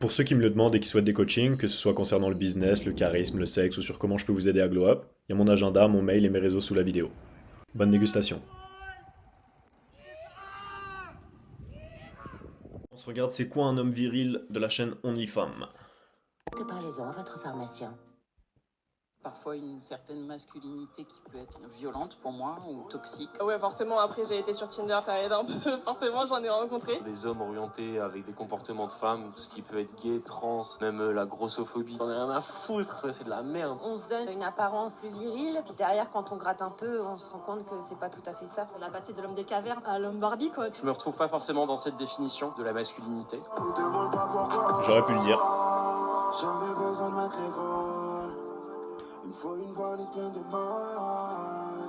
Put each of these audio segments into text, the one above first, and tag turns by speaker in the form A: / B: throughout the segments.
A: Pour ceux qui me le demandent et qui souhaitent des coachings, que ce soit concernant le business, le charisme, le sexe ou sur comment je peux vous aider à glow up, il y a mon agenda, mon mail et mes réseaux sous la vidéo. Bonne dégustation. On se regarde c'est quoi un homme viril de la chaîne OnlyFam.
B: Parlez-en à votre pharmacien.
C: Parfois une certaine masculinité qui peut être violente pour moi ou toxique.
D: Ouais, forcément, après j'ai été sur Tinder, ça aide un peu. Forcément, j'en ai rencontré.
E: Des hommes orientés avec des comportements de femmes, tout ce qui peut être gay, trans, même la grossophobie. J'en ai rien à foutre, c'est de la merde.
F: On se donne une apparence plus virile, puis derrière, quand on gratte un peu, on se rend compte que c'est pas tout à fait ça.
G: On a passé de l'homme des cavernes à l'homme Barbie, quoi.
E: Je me retrouve pas forcément dans cette définition de la masculinité.
A: J'aurais pu le dire.
H: J'avais besoin de mettre les voiles. Une fois une valise pleine de mailles.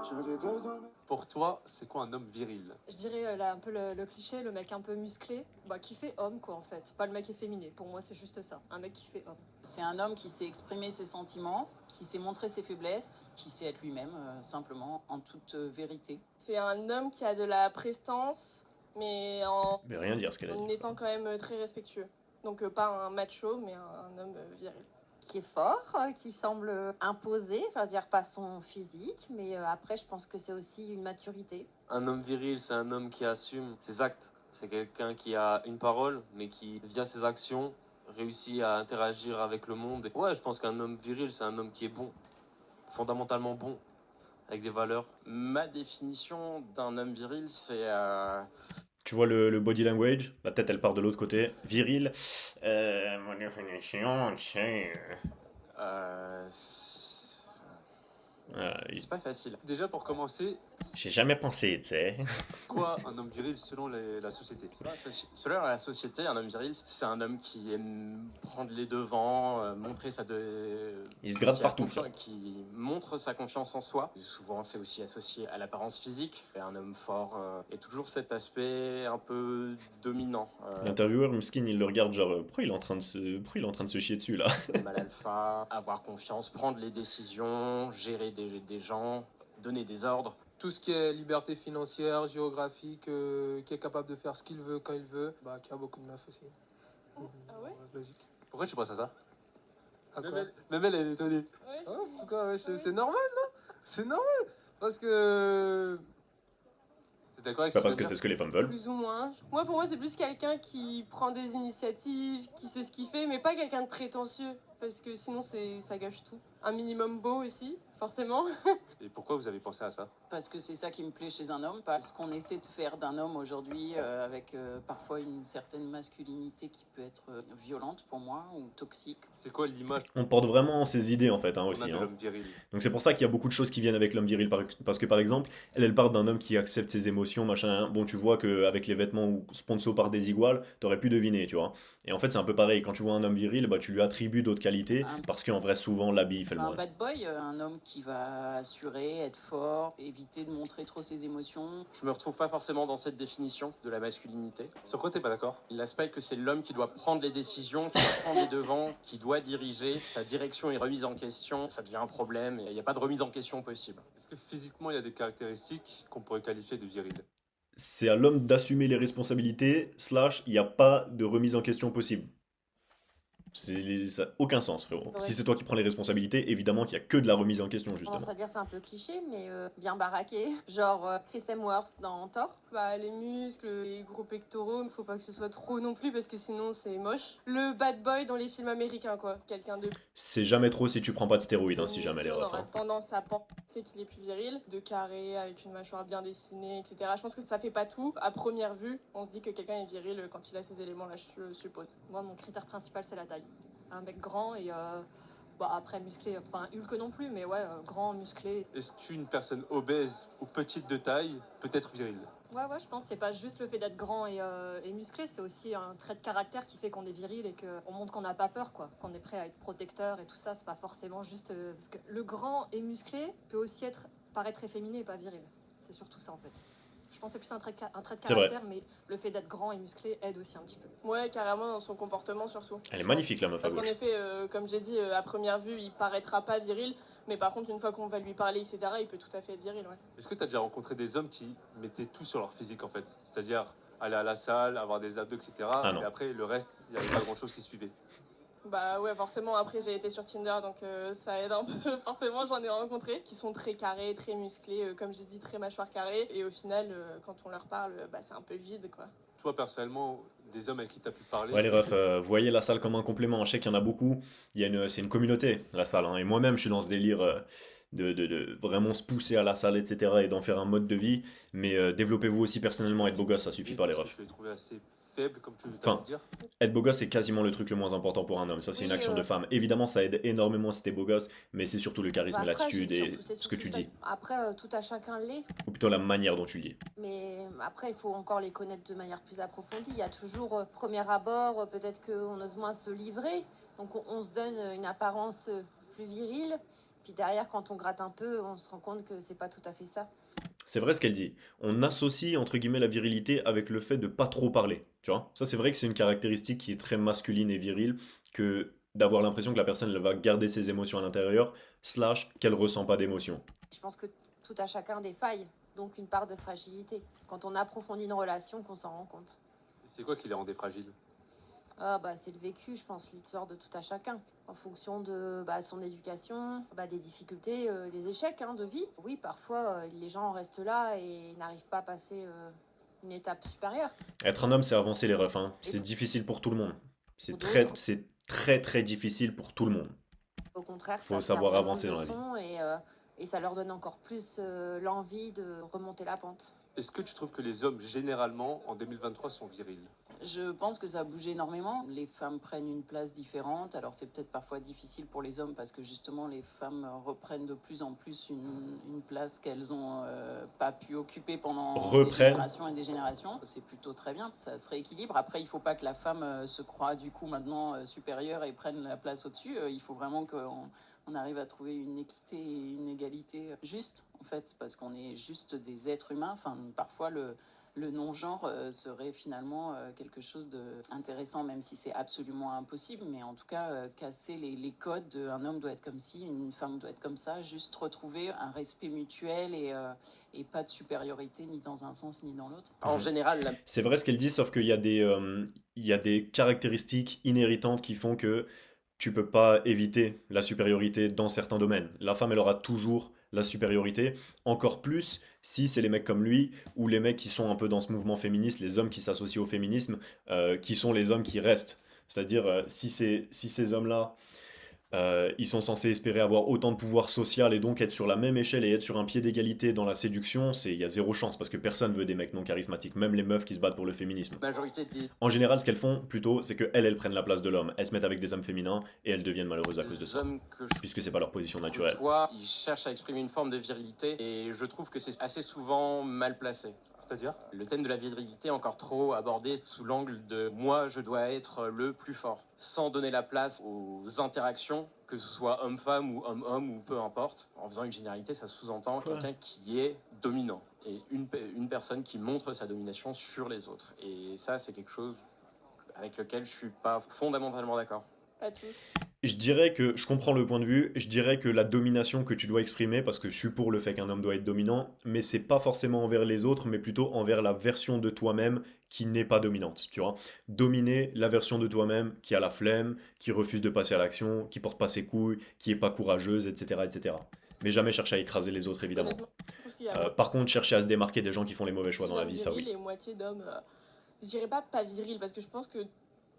H: J'avais besoin de...
I: Pour toi, c'est quoi un homme viril?
G: Je dirais là, un peu le cliché, le mec un peu musclé, qui fait homme, quoi, en fait. Pas le mec efféminé. Pour moi, c'est juste ça. Un mec qui fait homme.
C: C'est un homme qui sait exprimer ses sentiments, qui sait montrer ses faiblesses, qui sait être lui-même, simplement, en toute vérité.
D: C'est un homme qui a de la prestance, mais en
A: Je vais rien dire ce qu'elle a dit.
D: étant quand même très respectueux. Donc pas un macho, mais un homme viril.
F: Qui est fort, qui semble imposer, enfin dire pas son physique, mais après je pense que c'est aussi une maturité.
E: Un homme viril, c'est un homme qui assume ses actes. C'est quelqu'un qui a une parole, mais qui, via ses actions, réussit à interagir avec le monde. Ouais, je pense qu'un homme viril, c'est un homme qui est bon, fondamentalement bon, avec des valeurs. Ma définition d'un homme viril, c'est...
A: Tu vois le body language? La tête elle part de l'autre côté. Viril. Mon définition, c'est.
E: C'est pas facile.
I: Déjà, pour commencer,
A: J'ai jamais pensé, tu sais.
I: quoi un homme viril selon la société?
E: Selon la société, un homme viril, c'est un homme qui aime prendre les devants, montrer
A: Il se gratte
E: qui a
A: partout.
E: confiance- qui montre sa confiance en soi. Souvent, c'est aussi associé à l'apparence physique. Et un homme fort et toujours cet aspect un peu dominant.
A: L'intervieweur, Miskin, il le regarde genre, pourquoi il est en train de se chier dessus là?
E: Mal alpha, avoir confiance, prendre les décisions, gérer des gens, donner des ordres.
J: Tout ce qui est liberté financière, géographique, qui est capable de faire ce qu'il veut quand il veut, qui a beaucoup de meufs aussi.
D: Ah ouais?
J: Logique.
I: Pourquoi tu penses à ça?
J: À quoi?
I: Même elle est étonnée.
D: Ouais.
J: Ah, pourquoi?
D: Ouais.
J: C'est normal, non? C'est normal. Parce que...
I: T'es d'accord avec
A: Pas
I: ce
A: parce
I: que
A: que c'est ce que les femmes veulent.
D: Plus ou moins. Moi, pour moi, c'est plus quelqu'un qui prend des initiatives, qui sait ce qu'il fait, mais pas quelqu'un de prétentieux. Parce que sinon, ça gâche tout. Un minimum beau aussi, forcément.
I: Et pourquoi vous avez pensé à ça?
C: Parce que c'est ça qui me plaît chez un homme, parce qu'on essaie de faire d'un homme aujourd'hui avec parfois une certaine masculinité qui peut être violente pour moi ou toxique.
I: C'est quoi l'image
A: On porte vraiment ses idées en fait, hein,
I: qu'on a
A: aussi.
I: de
A: Hein.
I: l'homme viril?
A: Donc c'est pour ça qu'il y a beaucoup de choses qui viennent avec l'homme viril. Parce que par exemple, elle part d'un homme qui accepte ses émotions, machin. Hein. Bon, tu vois qu'avec les vêtements ou sponsor par des iguales, t'aurais pu deviner, tu vois. Et en fait, c'est un peu pareil. Quand tu vois un homme viril, tu lui attribues d'autres qualités. Parce qu'en vrai, souvent, l'habit fait le
C: Un
A: moine.
C: bad boy, un homme qui va assurer, être fort, éviter de montrer trop ses émotions.
E: Je me retrouve pas forcément dans cette définition de la masculinité.
I: Sur quoi t'es pas d'accord?
E: L'aspect que c'est l'homme qui doit prendre les décisions, qui doit prendre les devants, qui doit diriger, sa direction est remise en question, ça devient un problème et il n'y a pas de remise en question possible.
I: Est-ce que physiquement il y a des caractéristiques qu'on pourrait qualifier de viril?
A: C'est à l'homme d'assumer les responsabilités, il n'y a pas de remise en question possible. Ça n'a aucun sens, frérot.
F: Ouais.
A: Si c'est toi qui prends les responsabilités, évidemment qu'il n'y a que de la remise en question,
F: On
A: justement.
F: tendance à dire c'est un peu cliché, mais bien baraqué. Genre Chris Hemsworth dans Thor.
D: Les muscles, les gros pectoraux, il faut pas que ce soit trop non plus, parce que sinon, c'est moche. Le bad boy dans les films américains, quoi. Quelqu'un de...
A: C'est jamais trop si tu prends pas de stéroïdes, hein, si jamais les
D: on
A: refs.
D: aura
A: Hein.
D: tendance à penser qu'il est plus viril, de carré, avec une mâchoire bien dessinée, etc. Je pense que ça fait pas tout. À première vue, on se dit que quelqu'un est viril quand il a ces éléments-là, je suppose.
G: Moi, mon critère principal, c'est la taille. Un mec grand et après musclé, pas un Hulk non plus, mais ouais, grand, musclé.
I: Est-ce qu'une personne obèse ou petite de taille peut être virile?
G: Ouais, je pense que c'est pas juste le fait d'être grand et musclé, c'est aussi un trait de caractère qui fait qu'on est viril et qu'on montre qu'on n'a pas peur, quoi. Qu'on est prêt à être protecteur et tout ça, c'est pas forcément juste... parce que le grand et musclé peut aussi paraître efféminé et pas viril. C'est surtout ça, en fait. Je pense que c'est plus un trait de
A: C'est vrai.
G: caractère, mais le fait d'être grand et musclé aide aussi un petit peu.
D: Ouais, carrément dans son comportement surtout.
A: Elle est magnifique, la meuf à
D: Parce qu'en
A: gauche.
D: effet, comme j'ai dit, à première vue, il paraîtra pas viril, mais par contre, une fois qu'on va lui parler, etc., il peut tout à fait être viril, ouais.
I: Est-ce que tu as déjà rencontré des hommes qui mettaient tout sur leur physique en fait? C'est-à-dire aller à la salle, avoir des abdos, etc.
A: Ah non.
I: Et après, le reste, il n'y avait pas grand-chose qui suivait.
D: Bah ouais, forcément, après j'ai été sur Tinder, donc ça aide un peu. Forcément, j'en ai rencontré qui sont très carrés, très musclés, comme j'ai dit, très mâchoire carrée. Et au final, quand on leur parle, bah, c'est un peu vide, quoi.
I: Toi, personnellement, des hommes avec qui tu as pu parler,
A: Ouais, les
I: c'est quelque
A: refs,
I: chose-
A: vous voyez la salle comme un complément. Je sais qu'il y en a beaucoup. C'est une communauté, la salle, hein. Et moi-même, je suis dans ce délire de vraiment se pousser à la salle, etc. et d'en faire un mode de vie. Mais développez-vous aussi personnellement. Être beau gosse, ça suffit pas, les refs.
I: Tu les trouvais assez faibles, comme tu as
A: Enfin,
I: pu dire.
A: Être beau gosse, c'est quasiment le truc le moins important pour un homme. Ça, c'est une
F: Oui,
A: action de femme. Évidemment, ça aide énormément si t'es beau gosse, mais c'est surtout le charisme
F: Bah
A: et
F: après,
A: l'attitude et
F: c'est
A: ce que tu
F: surtout
A: dis.
F: ça. Après, tout à chacun l'est.
A: Ou plutôt la manière dont tu le dis.
F: Mais après, il faut encore les connaître de manière plus approfondie. Il y a toujours, premier abord, peut-être qu'on ose moins se livrer. Donc, on se donne une apparence plus virile. Puis derrière, quand on gratte un peu, on se rend compte que c'est pas tout à fait ça.
A: C'est vrai ce qu'elle dit. On associe, entre guillemets, la virilité avec le fait de pas trop parler. Tu vois? Ça, c'est vrai que c'est une caractéristique qui est très masculine et virile, que d'avoir l'impression que la personne elle va garder ses émotions à l'intérieur, slash qu'elle ressent pas d'émotions.
F: Je pense que tout à chacun des failles, donc une part de fragilité. Quand on approfondit une relation, qu'on s'en rend compte.
I: C'est quoi qui les rendait fragiles?
F: Ah bah c'est le vécu, je pense, l'histoire de tout à chacun. En fonction de son éducation, des difficultés, des échecs de vie. Oui, parfois, les gens restent là et n'arrivent pas à passer une étape supérieure.
A: Être un homme, c'est avancer les refs, hein.
F: Et
A: C'est difficile pour tout le monde.
F: Ou d'autres,
A: C'est très très difficile pour tout le monde.
F: au contraire,
A: Faut
F: ça
A: savoir
F: sert vraiment
A: avancer
F: de
A: dans la vie.
F: leçon et ça leur donne encore plus l'envie de remonter la pente.
I: Est-ce que tu trouves que les hommes, généralement, en 2023, sont virils?
C: Je pense que ça a bougé énormément. Les femmes prennent une place différente. Alors c'est peut-être parfois difficile pour les hommes parce que justement les femmes reprennent de plus en plus une place qu'elles ont pas pu occuper pendant des
A: Reprennent.
C: générations et des générations. C'est plutôt très bien, ça se rééquilibre. Après il faut pas que la femme se croie du coup maintenant supérieure et prenne la place au-dessus. Il faut vraiment qu'on arrive à trouver une équité et une égalité juste en fait parce qu'on est juste des êtres humains. Enfin parfois le non-genre serait finalement quelque chose d'intéressant, même si c'est absolument impossible, mais en tout cas, casser les codes de un homme doit être comme ci, une femme doit être comme ça, juste retrouver un respect mutuel et pas de supériorité ni dans un sens ni dans l'autre.
E: En général,
A: C'est vrai ce qu'elle dit, sauf qu'il y a il y a des caractéristiques inhéritantes qui font que tu peux pas éviter la supériorité dans certains domaines. La femme, elle aura toujours la supériorité, encore plus si c'est les mecs comme lui, ou les mecs qui sont un peu dans ce mouvement féministe, les hommes qui s'associent au féminisme, qui sont les hommes qui restent. C'est-à-dire, si ces hommes-là, ils sont censés espérer avoir autant de pouvoir social et donc être sur la même échelle et être sur un pied d'égalité dans la séduction, il y a zéro chance parce que personne veut des mecs non charismatiques, même les meufs qui se battent pour le féminisme.
E: la majorité des
A: En général, ce qu'elles font plutôt, c'est qu'elles prennent la place de l'homme. Elles se mettent avec des hommes féminins et elles deviennent malheureuses à cause de ça.
E: hommes que je
A: Puisque c'est pas leur position naturelle.
E: côtoie, ils cherchent à exprimer une forme de virilité et je trouve que c'est assez souvent mal placé.
I: C'est-à-dire?
E: Le thème de la virilité est encore trop abordé sous l'angle de moi je dois être le plus fort, sans donner la place aux interactions, que ce soit homme-femme ou homme-homme ou peu importe. En faisant une généralité, ça sous-entend
A: Quoi?
E: quelqu'un qui est dominant et une personne qui montre sa domination sur les autres. Et ça, c'est quelque chose avec lequel je suis pas fondamentalement d'accord.
D: Pas tous.
A: Je dirais que, je comprends le point de vue, je dirais que la domination que tu dois exprimer, parce que je suis pour le fait qu'un homme doit être dominant, mais c'est pas forcément envers les autres, mais plutôt envers la version de toi-même qui n'est pas dominante, tu vois. Dominer la version de toi-même qui a la flemme, qui refuse de passer à l'action, qui porte pas ses couilles, qui est pas courageuse, etc., etc. Mais jamais chercher à écraser les autres, évidemment.
D: Honnêtement, je pense qu'il y a
A: Par contre, chercher à se démarquer des gens qui font les mauvais choix
D: moitié
A: dans la
D: d'hommes
A: vie, ça
D: virils
A: oui.
D: et moitié d'hommes. Je dirais pas viril parce que je pense que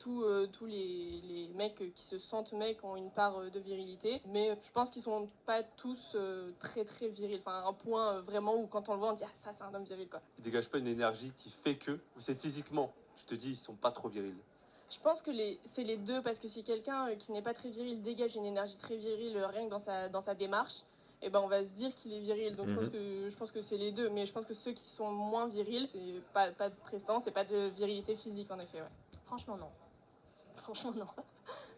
D: tous les mecs qui se sentent mecs ont une part de virilité, mais je pense qu'ils sont pas tous très très virils. Enfin, un point vraiment où quand on le voit, on dit ah ça c'est un homme viril quoi.
I: Ils dégagent pas une énergie qui fait que, ou c'est physiquement, je te dis, ils sont pas trop virils.
D: Je pense que c'est les deux parce que si quelqu'un qui n'est pas très viril dégage une énergie très virile rien que dans sa démarche, et ben on va se dire qu'il est viril. Donc je pense que c'est les deux, mais je pense que ceux qui sont moins virils, c'est pas de prestance, c'est pas de virilité physique en effet. Ouais.
G: Franchement, non. Franchement, non.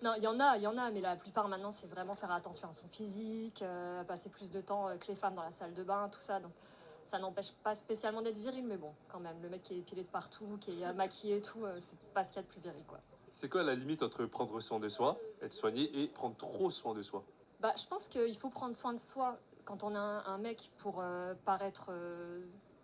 G: Non, il y en a, mais la plupart maintenant, c'est vraiment faire attention à son physique, passer plus de temps que les femmes dans la salle de bain, tout ça. Donc, Ça n'empêche pas spécialement d'être viril, mais bon, quand même, le mec qui est épilé de partout, qui est maquillé et tout, c'est pas ce qu'il y a de plus viril, quoi.
I: C'est quoi la limite entre prendre soin de soi, être soigné, et prendre trop soin de soi?
G: Bah, je pense qu'il faut prendre soin de soi quand on a un mec pour paraître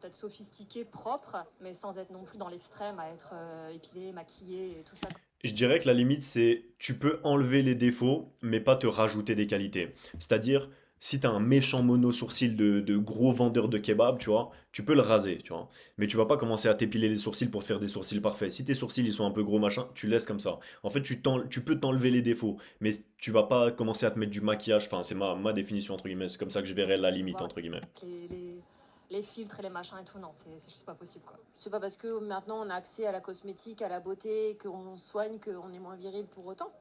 G: peut-être sophistiqué, propre, mais sans être non plus dans l'extrême à être épilé, maquillé et tout ça.
A: Je dirais que la limite, c'est tu peux enlever les défauts, mais pas te rajouter des qualités. C'est-à-dire, si t'as un méchant mono sourcil de gros vendeur de kebab, tu vois, tu peux le raser, tu vois. Mais tu vas pas commencer à t'épiler les sourcils pour faire des sourcils parfaits. Si tes sourcils ils sont un peu gros machin, tu laisses comme ça. En fait, tu peux t'enlever les défauts, mais tu vas pas commencer à te mettre du maquillage. Enfin, c'est ma définition entre guillemets. C'est comme ça que je verrais la limite
G: Voilà.
A: entre guillemets.
G: Les filtres et les machins et tout, non, c'est juste pas possible, quoi.
F: C'est pas parce que maintenant on a accès à la cosmétique, à la beauté, qu'on soigne, qu'on est moins viril pour autant.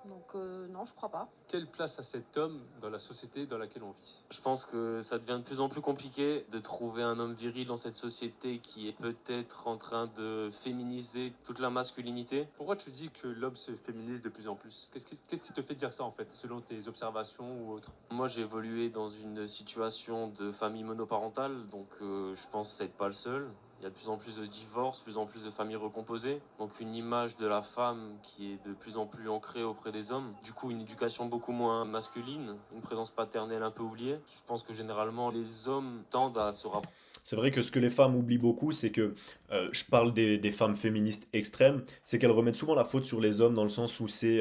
F: Donc non, je crois pas.
I: Quelle place a cet homme dans la société dans laquelle on vit?
E: Je pense que ça devient de plus en plus compliqué de trouver un homme viril dans cette société qui est peut-être en train de féminiser toute la masculinité.
I: Pourquoi tu dis que l'homme se féminise de plus en plus? Qu'est-ce qui te fait dire ça en fait, selon tes observations ou autres?
E: Moi, j'ai évolué dans une situation de famille monoparentale, donc je pense être pas le seul. Il y a de plus en plus de divorces, de plus en plus de familles recomposées. Donc une image de la femme qui est de plus en plus ancrée auprès des hommes. Du coup, une éducation beaucoup moins masculine, une présence paternelle un peu oubliée. Je pense que généralement, les hommes tendent à se rapprocher.
A: C'est vrai que ce que les femmes oublient beaucoup, c'est que je parle des femmes féministes extrêmes, c'est qu'elles remettent souvent la faute sur les hommes dans le sens où c'est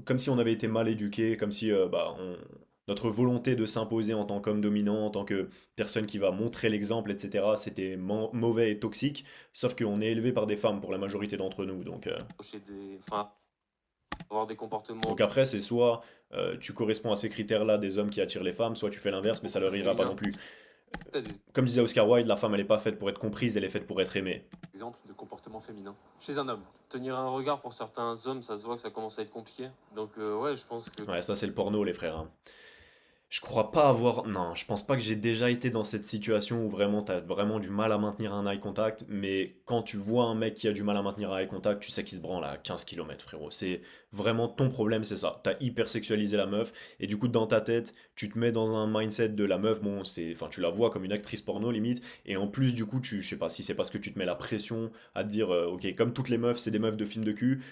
A: comme si on avait été mal éduqués, comme si notre volonté de s'imposer en tant qu'homme dominant, en tant que personne qui va montrer l'exemple, etc., c'était mauvais et toxique, sauf qu'on est élevé par des femmes pour la majorité d'entre nous.
E: Enfin, avoir des comportements
A: Donc après, c'est soit tu corresponds à ces critères-là des hommes qui attirent les femmes, soit tu fais l'inverse, mais ça leur ira pas non plus.
I: T'as des
A: Comme disait Oscar Wilde, la femme, elle est pas faite pour être comprise, elle est faite pour être aimée.
I: exemples de comportements féminins chez un homme?
E: tenir un regard pour certains hommes, ça se voit que ça commence à être compliqué. Donc ouais, je pense que
A: Ouais, ça c'est le porno, les frères, hein. Je crois pas avoir. Non, je pense pas que j'ai déjà été dans cette situation où vraiment t'as vraiment du mal à maintenir un eye contact, mais quand tu vois un mec qui a du mal à maintenir un eye contact, tu sais qu'il se branle à 15 km, frérot. C'est vraiment ton problème, c'est ça. T'as hyper sexualisé la meuf, et du coup, dans ta tête, tu te mets dans un mindset de la meuf, bon, c'est. Enfin, tu la vois comme une actrice porno, limite, et en plus, du coup, je sais pas si c'est parce que tu te mets la pression à te dire, ok, comme toutes les meufs, c'est des meufs de films de cul,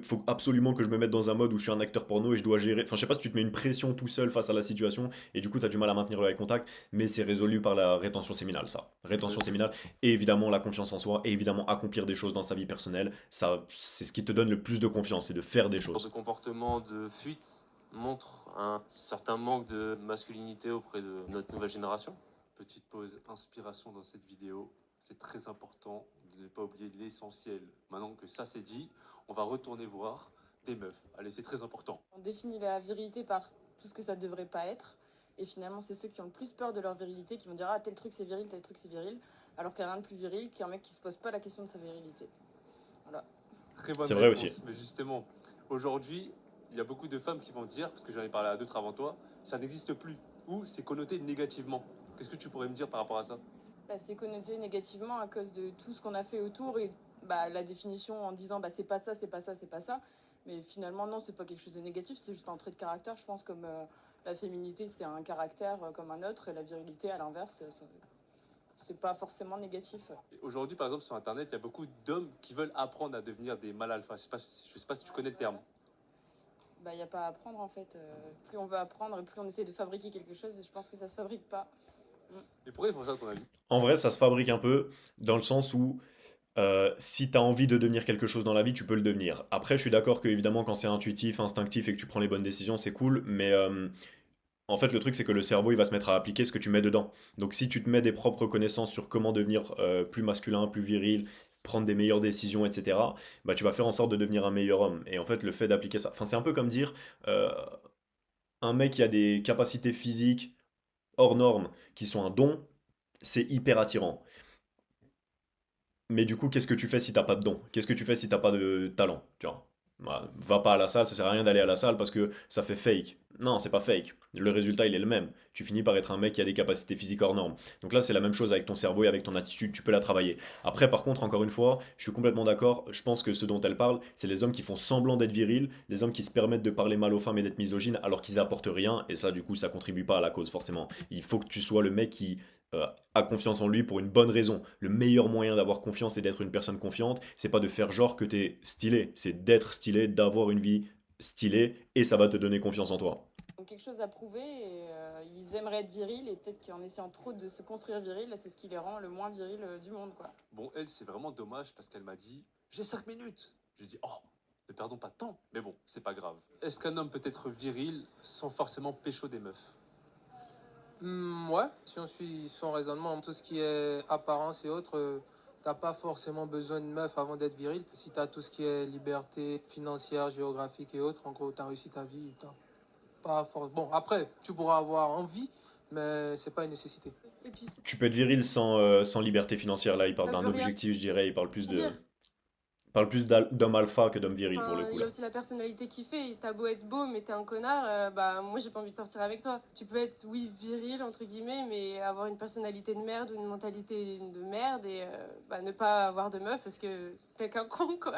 A: faut absolument que je me mette dans un mode où je suis un acteur porno et je dois gérer. Enfin, je sais pas si tu te mets une pression tout seul face à la situation et du coup tu as du mal à maintenir le eye contact, mais c'est résolu par la rétention séminale, ça. Rétention séminale, et évidemment la confiance en soi, et évidemment accomplir des choses dans sa vie personnelle, ça c'est ce qui te donne le plus de confiance, c'est de faire des
E: ce
A: choses.
E: comportement de fuite montre un certain manque de masculinité auprès de notre nouvelle génération.
I: Petite pause inspiration dans cette vidéo. C'est très important de ne pas oublier l'essentiel. Maintenant que ça c'est dit, on va retourner voir des meufs. Allez, c'est très important.
D: On définit la virilité par tout ce que ça devrait pas être. Et finalement, c'est ceux qui ont le plus peur de leur virilité qui vont dire ah tel truc c'est viril, tel truc c'est viril, alors qu'il n'y a rien de plus viril qu'un mec qui se pose pas la question de sa virilité. Voilà.
I: Très bonne
A: C'est vrai
I: réponse.
A: aussi.
I: Mais justement, aujourd'hui, il y a beaucoup de femmes qui vont dire, parce que j'en ai parlé à d'autres avant toi, ça n'existe plus. Ou c'est connoté négativement. Qu'est-ce que tu pourrais me dire par rapport à ça?
D: Bah, c'est connoté négativement à cause de tout ce qu'on a fait autour et bah, la définition en disant bah, c'est pas ça, c'est pas ça, c'est pas ça. Mais finalement, non, c'est pas quelque chose de négatif, c'est juste un trait de caractère. Je pense comme la féminité, c'est un caractère comme un autre, et la virilité, à l'inverse, c'est pas forcément négatif.
I: Aujourd'hui, par exemple, sur Internet, il y a beaucoup d'hommes qui veulent apprendre à devenir des mâles alpha. Je sais pas si tu connais le terme.
D: Bah, il n'y a pas à apprendre en fait. Plus on veut apprendre et plus on essaie de fabriquer quelque chose, et je pense que ça se fabrique pas.
I: Et pourquoi ils font ça, à ton avis?
A: En vrai, ça se fabrique un peu, dans le sens où si tu as envie de devenir quelque chose dans la vie, tu peux le devenir. Après, je suis d'accord que évidemment, quand c'est intuitif, instinctif et que tu prends les bonnes décisions, c'est cool, mais en fait, le truc, c'est que le cerveau, il va se mettre à appliquer ce que tu mets dedans. Donc, si tu te mets des propres connaissances sur comment devenir plus masculin, plus viril, prendre des meilleures décisions, etc., bah, tu vas faire en sorte de devenir un meilleur homme. Et en fait, le fait d'appliquer ça, enfin, c'est un peu comme dire euh, un mec qui a des capacités physiques hors normes, qui sont un don, c'est hyper attirant. Mais du coup, qu'est-ce que tu fais si t'as pas de don? Qu'est-ce que tu fais si t'as pas de talent? Tu vois? Bah, va pas à la salle, ça sert à rien d'aller à la salle parce que ça fait fake. Non, c'est pas fake. Le résultat, il est le même. Tu finis par être un mec qui a des capacités physiques hors normes. Donc là, c'est la même chose avec ton cerveau et avec ton attitude, tu peux la travailler. Après, par contre, encore une fois, je suis complètement d'accord. Je pense que ce dont elle parle, c'est les hommes qui font semblant d'être virils, les hommes qui se permettent de parler mal aux femmes et d'être misogynes alors qu'ils apportent rien. Et ça, du coup, ça contribue pas à la cause, forcément. Il faut que tu sois le mec qui a confiance en lui pour une bonne raison. Le meilleur moyen d'avoir confiance et d'être une personne confiante, c'est pas de faire genre que t'es stylé, c'est d'être stylé, d'avoir une vie stylée et ça va te donner confiance en toi.
D: Ont quelque chose à prouver et ils aimeraient être virils et peut-être qu'en essayant trop de se construire viril, c'est ce qui les rend le moins viril du monde, quoi.
I: Bon, elle, c'est vraiment dommage parce qu'elle m'a dit j'ai 5 minutes. J'ai dit oh, ne perdons pas de temps. Mais bon, c'est pas grave. Est-ce qu'un homme peut être viril sans forcément pécho des meufs?
J: Ouais, si on suit son raisonnement, tout ce qui est apparence et autres, t'as pas forcément besoin de meuf avant d'être viril. Si t'as tout ce qui est liberté financière, géographique et autres, en gros, t'as réussi ta vie. Pas Bon, après, tu pourras avoir envie, mais c'est pas une nécessité.
D: Et puis,
A: Tu peux être viril sans liberté financière. Là, il parle
D: ça
A: d'un
D: veut rien
A: objectif, je dirais.
D: dire.
A: Il parle plus d'homme alpha que d'homme viril pour le
D: Enfin,
A: coup
D: il y a
A: là.
D: aussi la personnalité qui fait. T'as beau être beau, mais t'es un connard, bah moi j'ai pas envie de sortir avec toi. Tu peux être, oui, viril, entre guillemets, mais avoir une personnalité de merde ou une mentalité de merde et bah, ne pas avoir de meuf parce que t'es qu'un con, quoi.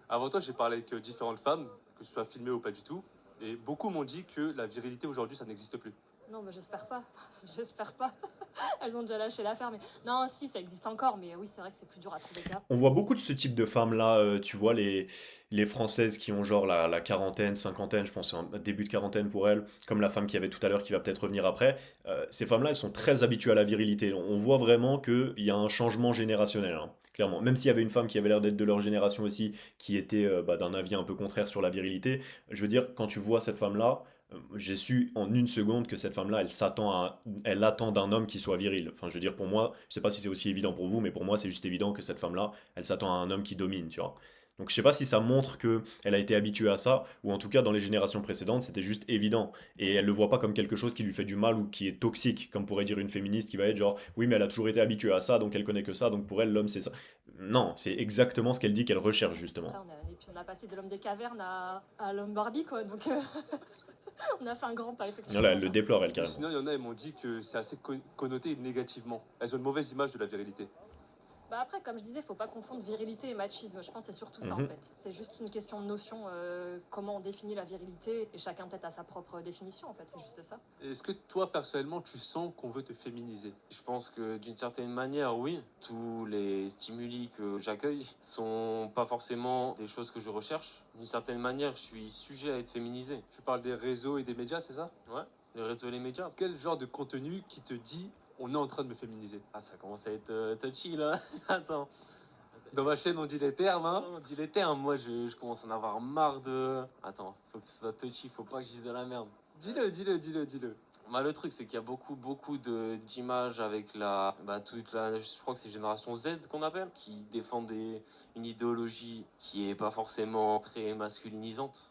I: Avant toi, j'ai parlé avec différentes femmes, que ce soit filmé ou pas du tout. Et beaucoup m'ont dit que la virilité aujourd'hui, ça n'existe plus.
G: Non, mais j'espère pas. J'espère pas. Elles ont déjà lâché l'affaire, mais non, si, ça existe encore, mais oui, c'est vrai que c'est plus dur à trouver que là.
A: On voit beaucoup de ce type de femmes-là, tu vois, les Françaises qui ont genre la quarantaine, cinquantaine, je pense un début de quarantaine pour elles, comme la femme qui avait tout à l'heure qui va peut-être revenir après. Ces femmes-là, elles sont très habituées à la virilité. On voit vraiment qu'il y a un changement générationnel, hein, clairement. Même s'il y avait une femme qui avait l'air d'être de leur génération aussi, qui était d'un avis un peu contraire sur la virilité, je veux dire, quand tu vois cette femme-là, j'ai su en une seconde que cette femme-là, elle attend d'un homme qui soit viril. Enfin, je veux dire, pour moi, je sais pas si c'est aussi évident pour vous, mais pour moi, c'est juste évident que cette femme-là, elle s'attend à un homme qui domine, tu vois. Donc, je sais pas si ça montre que elle a été habituée à ça, ou en tout cas, dans les générations précédentes, c'était juste évident. Et elle le voit pas comme quelque chose qui lui fait du mal ou qui est toxique, comme pourrait dire une féministe qui va être genre, oui, mais elle a toujours été habituée à ça, donc elle connaît que ça, donc pour elle, l'homme, c'est ça. Non, c'est exactement ce qu'elle dit qu'elle recherche, justement.
G: Après, et puis on a passé de l'homme des cavernes à l'homme Barbie, quoi, donc on a fait un grand pas, effectivement.
A: Voilà, elle le déplore, elle, carrément.
I: Sinon, il y en a, elles m'ont dit que c'est assez connoté négativement. Elles ont une mauvaise image de la virilité.
G: Bah après, comme je disais, faut pas confondre virilité et machisme. Je pense que c'est surtout ça, en
A: Mhm.
G: fait. C'est juste une question de notion, comment on définit la virilité, et chacun peut-être a sa propre définition, en fait, c'est juste ça.
I: Est-ce que toi, personnellement, tu sens qu'on veut te féminiser?
E: Je pense que d'une certaine manière, oui. Tous les stimuli que j'accueille sont pas forcément des choses que je recherche. D'une certaine manière, je suis sujet à être féminisé.
I: Tu parles des réseaux et des médias, c'est ça?
E: Ouais, les réseaux et les médias.
I: Quel genre de contenu qui te dit on est en train de me féminiser?
E: Ah, ça commence à être touchy là. Attends.
I: Dans ma chaîne, on dit les termes, hein?
E: On dit les termes, moi je commence à en avoir marre de. Attends, faut que ce soit touchy, faut pas que je dise de la merde.
I: Dis-le.
E: Bah, le truc, c'est qu'il y a beaucoup d'images avec toute la, je crois que c'est génération Z qu'on appelle, qui défendent une idéologie qui est pas forcément très masculinisante.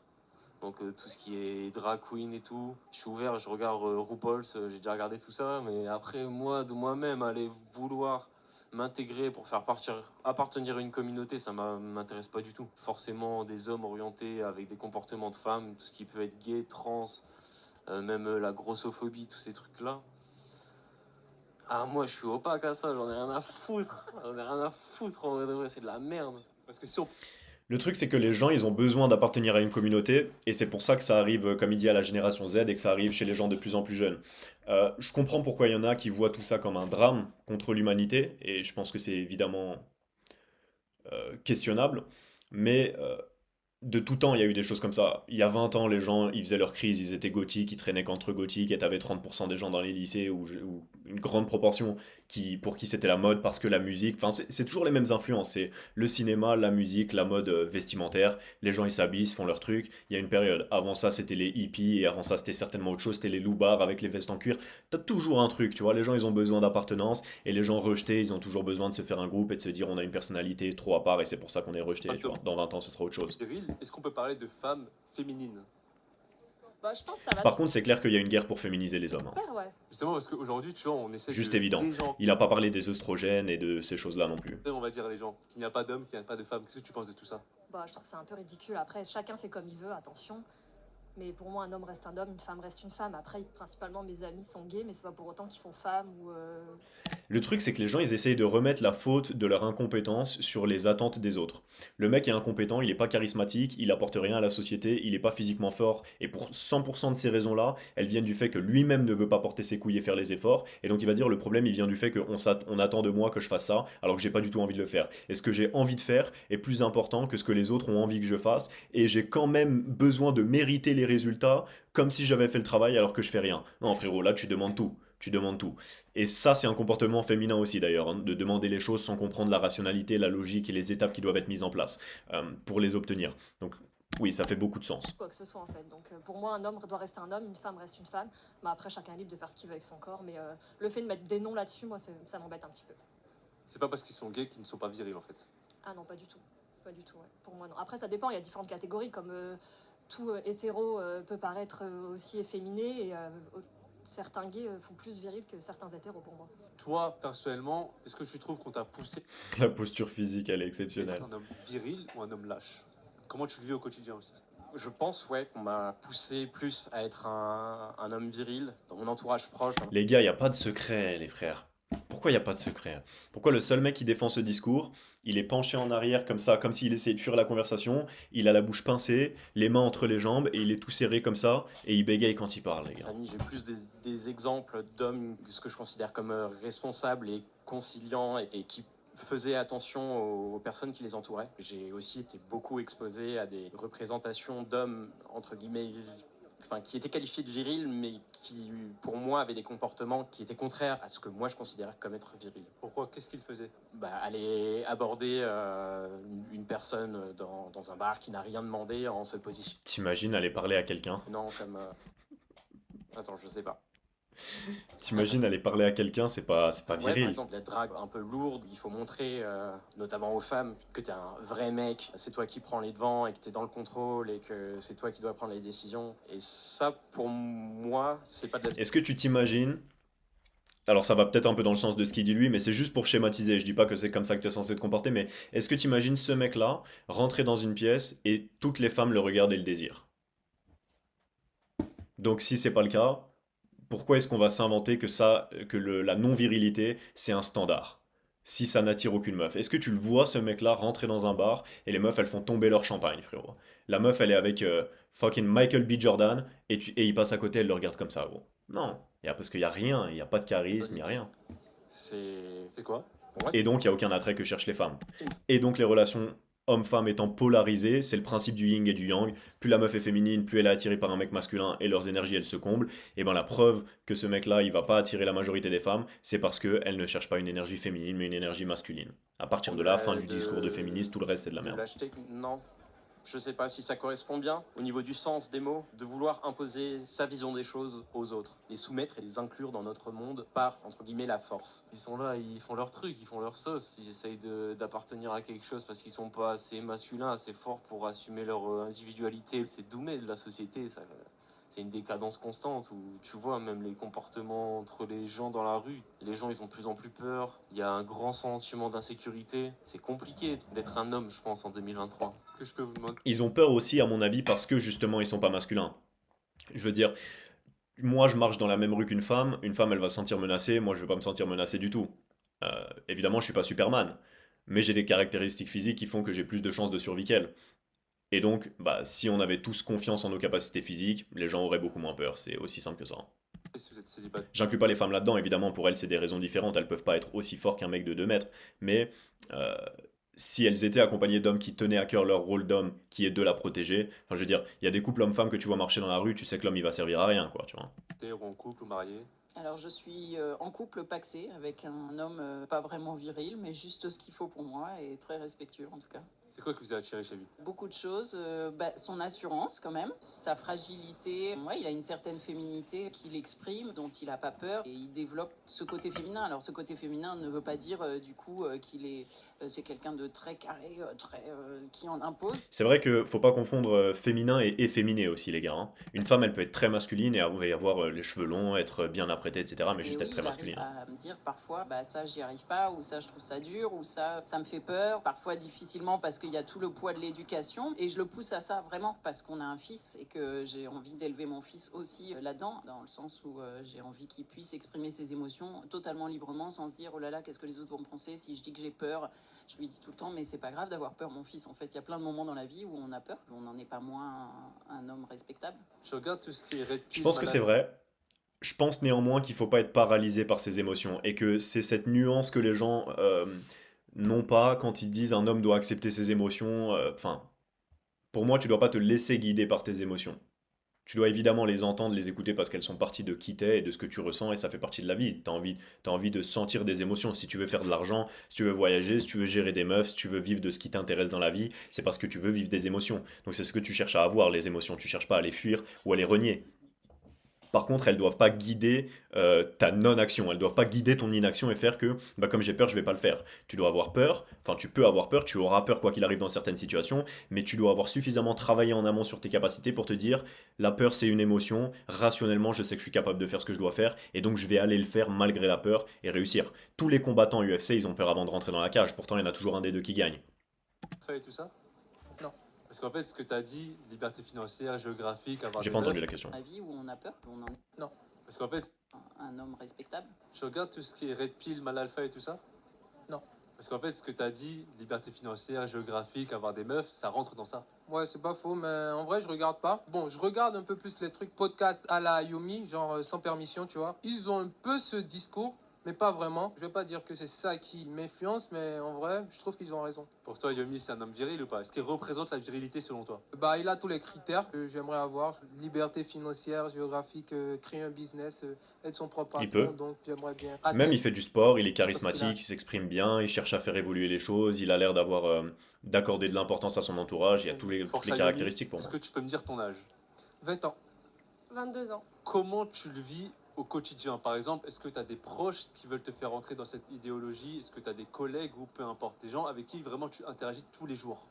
E: Donc tout ce qui est drag queen et tout, je suis ouvert, je regarde RuPaul's, j'ai déjà regardé tout ça, mais après moi, de moi-même, aller vouloir m'intégrer pour appartenir à une communauté, ça m'intéresse pas du tout. Forcément des hommes orientés avec des comportements de femmes, tout ce qui peut être gay, trans, même la grossophobie, tous ces trucs-là. Ah, moi je suis opaque à ça, j'en ai rien à foutre. En vrai de vrai, c'est de la merde.
I: Parce que si on
A: Le truc, c'est que les gens, ils ont besoin d'appartenir à une communauté, et c'est pour ça que ça arrive, comme il dit, à la génération Z, et que ça arrive chez les gens de plus en plus jeunes. Je comprends pourquoi il y en a qui voient tout ça comme un drame contre l'humanité, et je pense que c'est évidemment questionnable, mais de tout temps, il y a eu des choses comme ça. Il y a 20 ans, les gens, ils faisaient leur crise, ils étaient gothiques, ils traînaient qu'entre gothiques, et t'avais 30% des gens dans les lycées, ou une grande proportion pour qui c'était la mode, parce que la musique, enfin, c'est toujours les mêmes influences, c'est le cinéma, la musique, la mode vestimentaire, les gens ils s'habillent, ils se font leur truc, il y a une période. Avant ça, c'était les hippies, et avant ça, c'était certainement autre chose, c'était les loupards avec les vestes en cuir. T'as toujours un truc, tu vois, les gens ils ont besoin d'appartenance, et les gens rejetés, ils ont toujours besoin de se faire un groupe et de se dire on a une personnalité trop à part, et c'est pour ça qu'on est rejeté, tu vois. Dans 20 ans, ce sera autre chose.
I: viril, est-ce qu'on peut parler de femmes féminines?
G: Bah, je pense que ça va
A: Par contre, c'est clair qu'il y a une guerre pour féminiser les hommes, hein.
G: faire, ouais.
I: Justement parce qu'aujourd'hui, tu vois, on essaie
A: Juste
I: de
A: évident.
I: des gens,
A: Il n'a pas parlé des oestrogènes et de ces choses-là non plus.
I: on va dire les gens, qu'il n'y a pas d'hommes, qu'il n'y a pas de femmes. Qu'est-ce que tu penses de tout ça?
G: Bah, je trouve que c'est un peu ridicule. Après, chacun fait comme il veut, attention. Mais pour moi, un homme reste un homme, une femme reste une femme. Après, principalement, mes amis sont gays, mais c'est pas pour autant qu'ils font femme ou...
A: Le truc, c'est que les gens, ils essayent de remettre la faute de leur incompétence sur les attentes des autres. Le mec est incompétent, il est pas charismatique, il apporte rien à la société, il est pas physiquement fort, et pour 100% de ces raisons-là, elles viennent du fait que lui-même ne veut pas porter ses couilles et faire les efforts, et donc il va dire le problème, il vient du fait on attend de moi que je fasse ça, alors que j'ai pas du tout envie de le faire. Et ce que j'ai envie de faire est plus important que ce que les autres ont envie que je fasse, et j'ai quand même besoin de mériter les résultats comme si j'avais fait le travail alors que je fais rien. Non frérot, là tu demandes tout. Tu demandes tout. Et ça, c'est un comportement féminin aussi d'ailleurs, hein, de demander les choses sans comprendre la rationalité, la logique et les étapes qui doivent être mises en place pour les obtenir. Donc oui, ça fait beaucoup de sens.
G: Quoi que ce soit en fait. Donc pour moi, un homme doit rester un homme, une femme reste une femme. Mais après, chacun est libre de faire ce qu'il veut avec son corps. Mais le fait de mettre des noms là-dessus, moi, ça m'embête un petit peu.
I: C'est pas parce qu'ils sont gays qu'ils ne sont pas virils en fait.
G: Ah non, pas du tout. Pas du tout, ouais. Pour moi, non. Après, ça dépend, il y a différentes catégories, comme tout hétéro peut paraître aussi efféminé, et certains gays font plus viril que certains hétéros pour moi.
I: Toi, personnellement, est-ce que tu trouves qu'on t'a poussé
A: La posture physique, elle est
I: à
A: exceptionnelle.
I: être un homme viril ou un homme lâche? Comment tu le vis au quotidien aussi?
K: Je pense, ouais, qu'on m'a poussé plus à être un homme viril dans mon entourage proche.
A: Les gars, il n'y a pas de secret, les frères. Pourquoi il n'y a pas de secret? Pourquoi le seul mec qui défend ce discours, il est penché en arrière comme ça, comme s'il essayait de fuir la conversation, il a la bouche pincée, les mains entre les jambes, et il est tout serré comme ça, et il bégaye quand il parle, les gars.
K: J'ai plus des exemples d'hommes, ce que je considère comme responsables et conciliants et qui faisaient attention aux personnes qui les entouraient. J'ai aussi été beaucoup exposé à des représentations d'hommes, entre guillemets, qui étaient qualifiés de virils, mais qui, pour moi, avaient des comportements qui étaient contraires à ce que moi je considérais comme être viril.
I: Pourquoi? Qu'est-ce qu'il faisait?
K: Aller aborder une personne dans un bar qui n'a rien demandé en se positionnant.
A: T'imagines aller parler à quelqu'un?
K: Non, comme... Attends, je sais pas.
A: T'imagines aller parler à quelqu'un, c'est pas
K: Ouais, par
A: viril.
K: exemple, la drague un peu lourde, il faut montrer, notamment aux femmes, que t'es un vrai mec, c'est toi qui prends les devants et que t'es dans le contrôle et que c'est toi qui dois prendre les décisions. Et ça, pour moi, c'est pas de la...
A: Est-ce que tu t'imagines... Alors ça va peut-être un peu dans le sens de ce qu'il dit lui, mais c'est juste pour schématiser, je dis pas que c'est comme ça que t'es censé te comporter, mais est-ce que t'imagines ce mec-là rentrer dans une pièce et toutes les femmes le regardent et le désirent? Donc si c'est pas le cas, pourquoi est-ce qu'on va s'inventer la non-virilité, c'est un standard? Si ça n'attire aucune meuf. Est-ce que tu le vois, ce mec-là, rentrer dans un bar et les meufs, elles font tomber leur champagne, frérot? La meuf, elle est avec fucking Michael B. Jordan et il passe à côté, elle le regarde comme ça, gros. Non, parce qu'il y a rien, il n'y a pas de charisme, il n'y a rien.
K: C'est
I: quoi?
A: Et donc, il n'y a aucun attrait que cherchent les femmes. Et donc, les relations homme-femme étant polarisées, c'est le principe du yin et du yang. Plus la meuf est féminine, plus elle est attirée par un mec masculin et leurs énergies, elles se comblent. Et ben la preuve que ce mec-là, il va pas attirer la majorité des femmes, c'est parce qu'elle ne cherche pas une énergie féminine, mais une énergie masculine. À partir de là, fin du discours de féministe, tout le reste, c'est de la merde.
K: L'acheter, non. Je sais pas si ça correspond bien au niveau du sens des mots, de vouloir imposer sa vision des choses aux autres, les soumettre et les inclure dans notre monde par, entre guillemets, la force.
E: Ils sont là, ils font leur truc, ils font leur sauce, ils essayent d'appartenir à quelque chose parce qu'ils sont pas assez masculins, assez forts pour assumer leur individualité. C'est doumé de la société, ça. C'est une décadence constante où tu vois même les comportements entre les gens dans la rue. Les gens, ils ont de plus en plus peur. Il y a un grand sentiment d'insécurité. C'est compliqué d'être un homme, je pense, en 2023.
I: Est-ce que je peux vous demander?
A: Ils ont peur aussi, à mon avis, parce que justement, ils sont pas masculins. Je veux dire, moi, je marche dans la même rue qu'une femme. Une femme, elle va se sentir menacée. Moi, je vais pas me sentir menacé du tout. Évidemment, je suis pas Superman. Mais j'ai des caractéristiques physiques qui font que j'ai plus de chances de survie qu'elle. Et donc, si on avait tous confiance en nos capacités physiques, les gens auraient beaucoup moins peur. C'est aussi simple que ça.
I: Si vous êtes célibataire.
A: J'inclus pas les femmes là-dedans, évidemment, pour elles, c'est des raisons différentes. Elles peuvent pas être aussi fortes qu'un mec de 2 mètres. Mais si elles étaient accompagnées d'hommes qui tenaient à cœur leur rôle d'homme, qui est de la protéger, enfin, je veux dire, il y a des couples hommes-femmes que tu vois marcher dans la rue, tu sais que l'homme, il va servir à rien, quoi, tu vois.
I: T'es en couple ou marié?
C: Alors je suis en couple pacsé avec un homme pas vraiment viril, mais juste ce qu'il faut pour moi et très respectueux en tout cas.
I: C'est quoi que vous avez attiré chez lui?
C: Beaucoup de choses, son assurance quand même, sa fragilité. Ouais, il a une certaine féminité qu'il exprime, dont il n'a pas peur et il développe ce côté féminin. Alors ce côté féminin ne veut pas dire du coup c'est quelqu'un de très carré, qui en impose.
A: C'est vrai que faut pas confondre féminin et efféminé aussi, les gars. Hein. Une femme, elle peut être très masculine et avoir les cheveux longs, être bien apprêtée, etc. Mais juste
C: Et
A: être très masculine.
C: Il arrive à me dire parfois, ça j'y arrive pas, ou ça je trouve ça dur, ou ça me fait peur. Parfois difficilement parce qu'il y a tout le poids de l'éducation et je le pousse à ça vraiment parce qu'on a un fils et que j'ai envie d'élever mon fils aussi là-dedans, dans le sens où j'ai envie qu'il puisse exprimer ses émotions totalement librement sans se dire oh là là, qu'est-ce que les autres vont me penser si je dis que j'ai peur. Je lui dis tout le temps mais c'est pas grave d'avoir peur mon fils, en fait il y a plein de moments dans la vie où on a peur, on n'en est pas moins un homme respectable.
I: Je regarde tout ce qui est Red
A: Je
I: Pill,
A: pense que c'est
I: Malala.
A: vrai. Je pense néanmoins qu'il faut pas être paralysé par ses émotions et que c'est cette nuance que les gens n'ont pas quand ils disent un homme doit accepter ses émotions. Enfin, pour moi, tu dois pas te laisser guider par tes émotions. Tu dois évidemment les entendre, les écouter parce qu'elles sont partie de qui t'es et de ce que tu ressens et ça fait partie de la vie. T'as envie de sentir des émotions. Si tu veux faire de l'argent, si tu veux voyager, si tu veux gérer des meufs, si tu veux vivre de ce qui t'intéresse dans la vie, c'est parce que tu veux vivre des émotions. Donc c'est ce que tu cherches à avoir, les émotions. Tu cherches pas à les fuir ou à les renier. Par contre, elles doivent pas guider ta non-action, elles doivent pas guider ton inaction et faire que, bah, comme j'ai peur, je vais pas le faire. Tu dois avoir peur, enfin tu peux avoir peur, tu auras peur quoi qu'il arrive dans certaines situations, mais tu dois avoir suffisamment travaillé en amont sur tes capacités pour te dire, la peur c'est une émotion, rationnellement je sais que je suis capable de faire ce que je dois faire, et donc je vais aller le faire malgré la peur et réussir. Tous les combattants UFC, ils ont peur avant de rentrer dans la cage, pourtant il y en a toujours un des deux qui gagne.
I: Et tout ça?
J: Non.
I: Parce qu'en fait, ce que tu as dit, liberté financière, géographique, avoir
A: J'ai
I: des
A: pas entendu
I: meufs,
A: la question.
C: La vie où on a peur, on en est
J: Non.
I: parce qu'en fait,
C: un homme respectable.
I: je regarde tout ce qui est Red Pill, Mal Alpha et tout ça.
J: Non.
I: Parce qu'en fait, ce que tu as dit, liberté financière, géographique, avoir des meufs, ça rentre dans ça.
J: Ouais, c'est pas faux, mais en vrai, je regarde pas. Bon, je regarde un peu plus les trucs podcast à la Yumi, genre sans permission, tu vois. Ils ont un peu ce discours, mais pas vraiment. Je vais pas dire que c'est ça qui m'influence, mais en vrai, je trouve qu'ils ont raison.
I: Pour toi, Yomi, c'est un homme viril ou pas? Est-ce qu'il représente la virilité selon toi?
J: Bah, il a tous les critères que j'aimerais avoir. Liberté financière, géographique, créer un business, être son propre
A: Il
J: patron,
A: peut.
J: donc j'aimerais bien.
A: Même il fait du sport, il est
J: Parce qu'il
A: charismatique,
J: a-
A: il s'exprime bien, il cherche à faire évoluer les choses, il a l'air d'avoir d'accorder de l'importance à son entourage, il y a toutes les
I: Force à Yomi,
A: caractéristiques pour
I: est-ce
A: moi.
I: que tu peux me dire ton âge?
J: 20 ans.
D: 22 ans.
I: Comment tu le vis au quotidien? Par exemple, est-ce que tu as des proches qui veulent te faire entrer dans cette idéologie? Est-ce que tu as des collègues ou peu importe, des gens avec qui vraiment tu interagis tous les jours?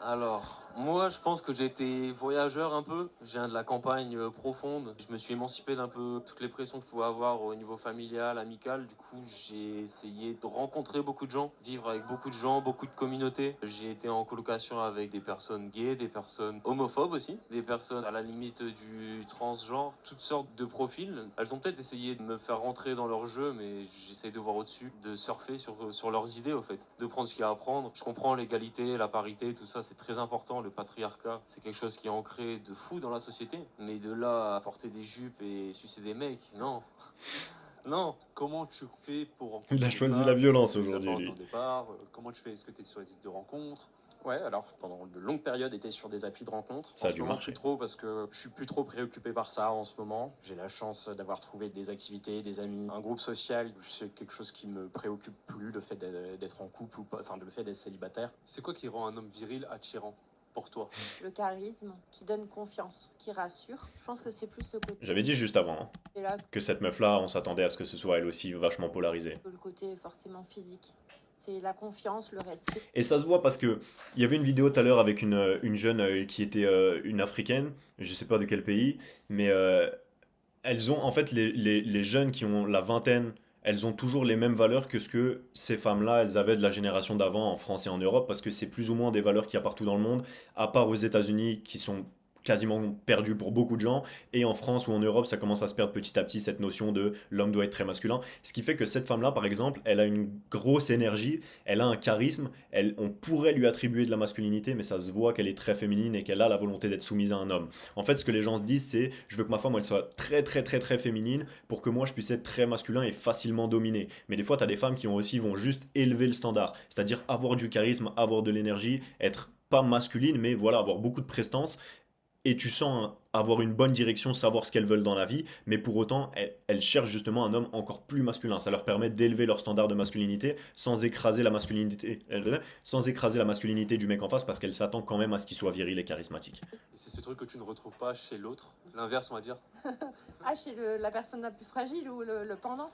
E: Alors, moi, je pense que j'ai été voyageur un peu. Je viens de la campagne profonde. Je me suis émancipé d'un peu toutes les pressions que je pouvais avoir au niveau familial, amical. Du coup, j'ai essayé de rencontrer beaucoup de gens, vivre avec beaucoup de gens, beaucoup de communautés. J'ai été en colocation avec des personnes gays, des personnes homophobes aussi, des personnes à la limite du transgenre, toutes sortes de profils. Elles ont peut-être essayé de me faire rentrer dans leur jeu, mais j'essaie de voir au-dessus, de surfer sur leurs idées, au fait, de prendre ce qu'il y a à apprendre. Je comprends l'égalité, la parité, tout ça, c'est très important. Le patriarcat, c'est quelque chose qui est ancré de fou dans la société. Mais de là à porter des jupes et sucer des mecs, non. Non.
I: Comment tu fais pour rencontrer
A: Il a
I: des
A: choisi
I: femmes?
A: la violence
I: Est-ce que tu les
A: aujourd'hui,
I: apportes
A: lui.
I: dans le départ? Comment tu fais? Est-ce que tu es sur les sites de rencontres?
K: Ouais, alors pendant de longues périodes, j'étais sur des applis de rencontres.
A: Ça a
K: En ce
A: dû
K: moment,
A: marcher.
K: plus trop parce que je suis plus trop préoccupé par ça en ce moment. J'ai la chance d'avoir trouvé des activités, des amis, un groupe social. C'est quelque chose qui me préoccupe plus, le fait d'être en couple ou pas, enfin le fait d'être célibataire.
I: C'est quoi qui rend un homme viril attirant pour toi?
F: Le charisme qui donne confiance, qui rassure. Je pense que c'est plus ce
A: J'avais dit juste avant
F: côté-là
A: que cette meuf-là, on s'attendait à ce que ce soit elle aussi vachement polarisée.
F: que le côté forcément physique. C'est la confiance, le respect.
A: Et ça se voit parce que il y avait une vidéo tout à l'heure avec une jeune qui était une africaine, je sais pas de quel pays, mais elles ont en fait les jeunes qui ont la vingtaine, elles ont toujours les mêmes valeurs que ce que ces femmes-là, elles avaient de la génération d'avant en France et en Europe, parce que c'est plus ou moins des valeurs qu'il y a partout dans le monde, à part aux États-Unis qui sont quasiment perdues pour beaucoup de gens, et en France ou en Europe, ça commence à se perdre petit à petit cette notion de l'homme doit être très masculin. Ce qui fait que cette femme-là, par exemple, elle a une grosse énergie, elle a un charisme, on pourrait lui attribuer de la masculinité, mais ça se voit qu'elle est très féminine et qu'elle a la volonté d'être soumise à un homme. En fait, ce que les gens se disent, c'est je veux que ma femme elle soit très très très très féminine pour que moi je puisse être très masculin et facilement dominé. Mais des fois, tu as des femmes qui vont juste élever le standard, c'est-à-dire avoir du charisme, avoir de l'énergie, être pas masculine, mais voilà, avoir beaucoup de prestance. Et tu sens avoir une bonne direction, savoir ce qu'elles veulent dans la vie, mais pour autant, elles cherchent justement un homme encore plus masculin. Ça leur permet d'élever leur standard de masculinité sans écraser la masculinité du mec en face, parce qu'elle s'attend quand même à ce qu'il soit viril et charismatique.
I: Et c'est ce truc que tu ne retrouves pas chez l'autre, l'inverse on va dire.
F: Ah, chez la personne la plus fragile ou le pendant?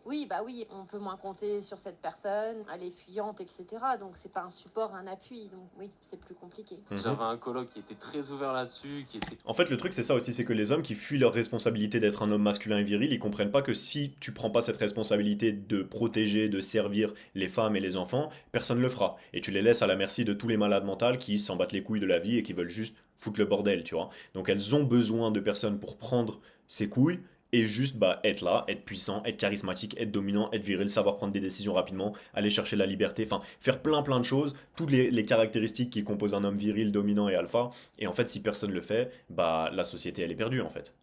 F: Oui, bah oui, on peut moins compter sur cette personne, elle est fuyante, etc. Donc c'est pas un support, un appui. Donc oui, c'est plus compliqué.
E: J'avais un coloc qui était très ouvert là-dessus, qui était...
A: En fait, le truc, c'est ça aussi, c'est que les hommes qui fuient leur responsabilité d'être un homme masculin et viril, ils comprennent pas que si tu prends pas cette responsabilité de protéger, de servir les femmes et les enfants, personne le fera. Et tu les laisses à la merci de tous les malades mentaux qui s'en battent les couilles de la vie et qui veulent juste foutre le bordel, tu vois. Donc elles ont besoin de personnes pour prendre ces couilles et juste bah, être là, être puissant, être charismatique, être dominant, être viril, savoir prendre des décisions rapidement, aller chercher la liberté, enfin faire plein de choses, toutes les caractéristiques qui composent un homme viril, dominant et alpha. Et en fait, si personne le fait, bah la société elle est perdue en fait.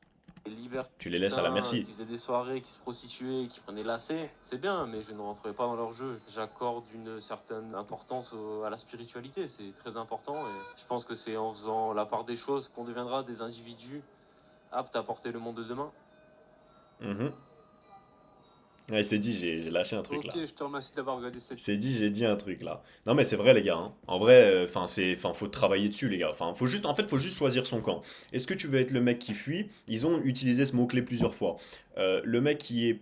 E: Les libertins
A: Tu les laisses à la merci.
E: qui faisaient des soirées, qui se prostituaient, qui prenaient lacets, c'est bien, mais je ne rentrerai pas dans leur jeu. J'accorde une certaine importance à la spiritualité, c'est très important. Et je pense que c'est en faisant la part des choses qu'on deviendra des individus aptes à porter le monde de demain.
A: Mhm. Ouais, c'est dit, j'ai lâché un truc là.
I: Ok, je te remercie d'avoir regardé cette
A: C'est dit, j'ai dit un truc là. Non mais c'est vrai les gars, hein. En vrai, faut travailler dessus les gars. Enfin, faut juste choisir son camp. Est-ce que tu veux être le mec qui fuit? Ils ont utilisé ce mot-clé plusieurs fois. Le mec qui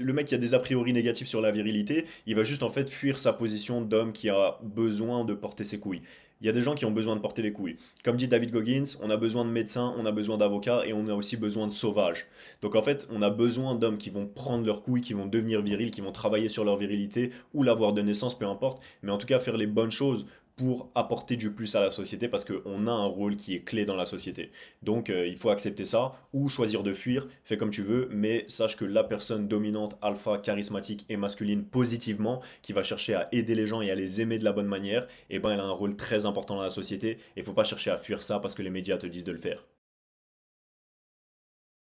A: a des a priori négatifs sur la virilité, il va juste en fait fuir sa position d'homme qui a besoin de porter ses couilles. Il y a des gens qui ont besoin de porter les couilles. Comme dit David Goggins, on a besoin de médecins, on a besoin d'avocats et on a aussi besoin de sauvages. Donc en fait, on a besoin d'hommes qui vont prendre leurs couilles, qui vont devenir virils, qui vont travailler sur leur virilité ou l'avoir de naissance, peu importe. Mais en tout cas, faire les bonnes choses pour apporter du plus à la société parce qu'on a un rôle qui est clé dans la société. Donc il faut accepter ça ou choisir de fuir, fais comme tu veux, mais sache que la personne dominante, alpha, charismatique et masculine positivement, qui va chercher à aider les gens et à les aimer de la bonne manière, eh ben elle a un rôle très important dans la société et il faut pas chercher à fuir ça parce que les médias te disent de le faire.